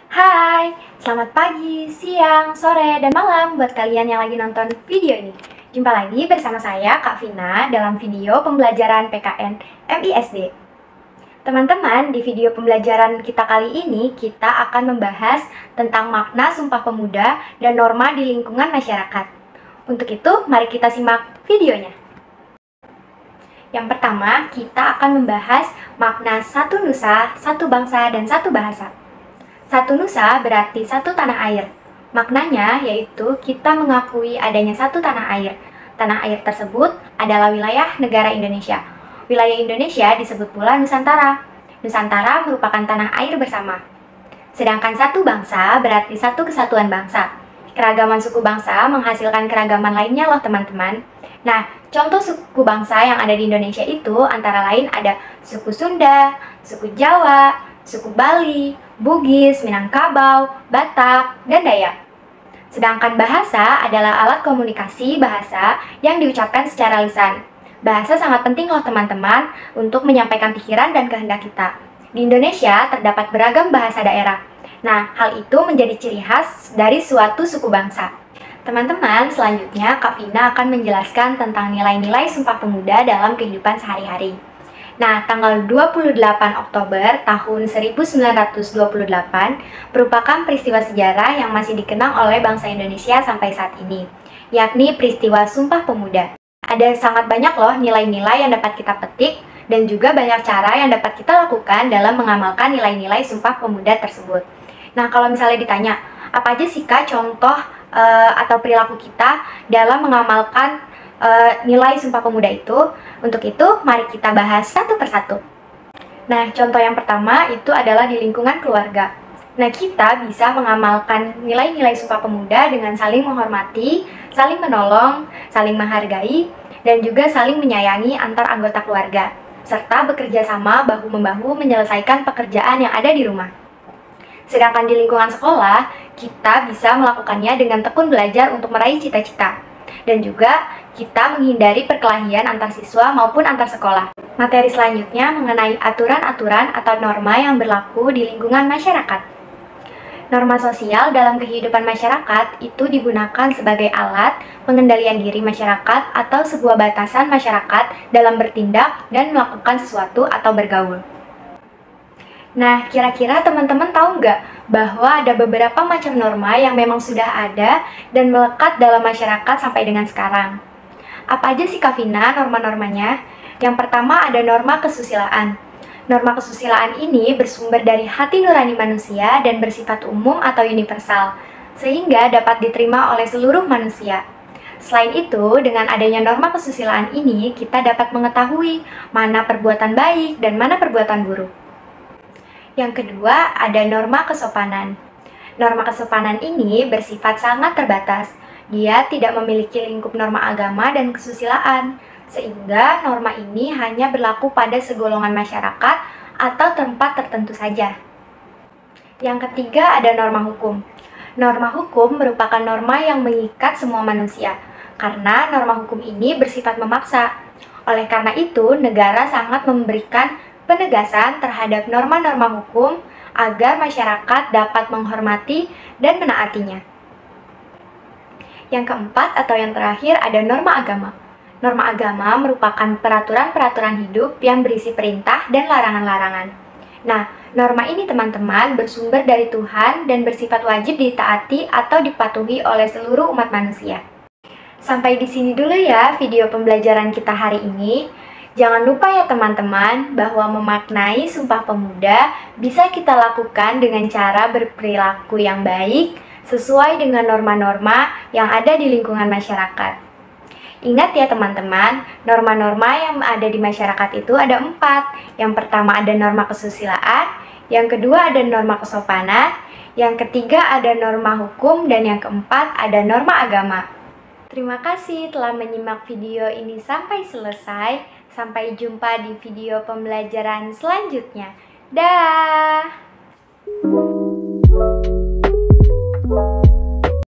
Hai, selamat pagi, siang, sore, dan malam buat kalian yang lagi nonton video ini. Jumpa lagi bersama saya, Kak Vina, dalam video pembelajaran PKN MISD. Teman-teman, di video pembelajaran kita kali ini, kita akan membahas tentang makna Sumpah Pemuda dan norma di lingkungan masyarakat. Untuk itu, mari kita simak videonya. Yang pertama, kita akan membahas makna satu nusa, satu bangsa, dan satu bahasa. Satu nusa berarti satu tanah air. Maknanya yaitu kita mengakui adanya satu tanah air. Tanah air tersebut adalah wilayah negara Indonesia. Wilayah Indonesia disebut pula Nusantara. Nusantara merupakan tanah air bersama. Sedangkan satu bangsa berarti satu kesatuan bangsa. Keragaman suku bangsa menghasilkan keragaman lainnya loh teman-teman. Nah, contoh suku bangsa yang ada di Indonesia itu antara lain ada suku Sunda, suku Jawa, suku Bali, Bugis, Minangkabau, Batak, dan Dayak. Sedangkan bahasa adalah alat komunikasi bahasa yang diucapkan secara lisan. Bahasa sangat penting loh teman-teman untuk menyampaikan pikiran dan kehendak kita. Di Indonesia terdapat beragam bahasa daerah. Nah, hal itu menjadi ciri khas dari suatu suku bangsa. Teman-teman, selanjutnya Kak Vina akan menjelaskan tentang nilai-nilai Sumpah Pemuda dalam kehidupan sehari-hari. Nah, tanggal 28 Oktober tahun 1928 merupakan peristiwa sejarah yang masih dikenang oleh bangsa Indonesia sampai saat ini, yakni peristiwa Sumpah Pemuda. Ada sangat banyak loh nilai-nilai yang dapat kita petik dan juga banyak cara yang dapat kita lakukan dalam mengamalkan nilai-nilai Sumpah Pemuda tersebut. Nah, kalau misalnya ditanya, apa aja sih Kak contoh atau perilaku kita dalam mengamalkan nilai Sumpah Pemuda itu? Untuk itu, mari kita bahas satu persatu. Nah, contoh yang pertama itu adalah di lingkungan keluarga. Nah, kita bisa mengamalkan nilai-nilai Sumpah Pemuda dengan saling menghormati, saling menolong, saling menghargai, dan juga saling menyayangi antar anggota keluarga, serta bekerja sama bahu-membahu menyelesaikan pekerjaan yang ada di rumah. Sedangkan di lingkungan sekolah, kita bisa melakukannya dengan tekun belajar untuk meraih cita-cita. Dan juga kita menghindari perkelahian antar siswa maupun antar sekolah. Materi selanjutnya mengenai aturan-aturan atau norma yang berlaku di lingkungan masyarakat. Norma sosial dalam kehidupan masyarakat itu digunakan sebagai alat pengendalian diri masyarakat atau sebuah batasan masyarakat dalam bertindak dan melakukan sesuatu atau bergaul. Nah, kira-kira teman-teman tahu nggak bahwa ada beberapa macam norma yang memang sudah ada dan melekat dalam masyarakat sampai dengan sekarang? Apa aja sih Kak Vina norma-normanya? Yang pertama ada norma kesusilaan. Norma kesusilaan ini bersumber dari hati nurani manusia dan bersifat umum atau universal, sehingga dapat diterima oleh seluruh manusia. Selain itu, dengan adanya norma kesusilaan ini, kita dapat mengetahui mana perbuatan baik dan mana perbuatan buruk. Yang kedua, ada norma kesopanan. Norma kesopanan ini bersifat sangat terbatas. Dia tidak memiliki lingkup norma agama dan kesusilaan, sehingga norma ini hanya berlaku pada segolongan masyarakat atau tempat tertentu saja. Yang ketiga, ada norma hukum. Norma hukum merupakan norma yang mengikat semua manusia, karena norma hukum ini bersifat memaksa. Oleh karena itu, negara sangat memberikan penegasan terhadap norma-norma hukum agar masyarakat dapat menghormati dan menaatinya. Yang keempat atau yang terakhir ada norma agama. Norma agama merupakan peraturan-peraturan hidup yang berisi perintah dan larangan-larangan. Nah, norma ini teman-teman bersumber dari Tuhan dan bersifat wajib ditaati atau dipatuhi oleh seluruh umat manusia. Sampai di sini dulu ya video pembelajaran kita hari ini. Jangan lupa ya teman-teman bahwa memaknai Sumpah Pemuda bisa kita lakukan dengan cara berperilaku yang baik sesuai dengan norma-norma yang ada di lingkungan masyarakat. Ingat ya teman-teman, norma-norma yang ada di masyarakat itu ada 4. Yang pertama ada norma kesusilaan, yang kedua ada norma kesopanan, yang ketiga ada norma hukum, dan yang keempat ada norma agama. Terima kasih telah menyimak video ini sampai selesai. Sampai jumpa di video pembelajaran selanjutnya. Dah.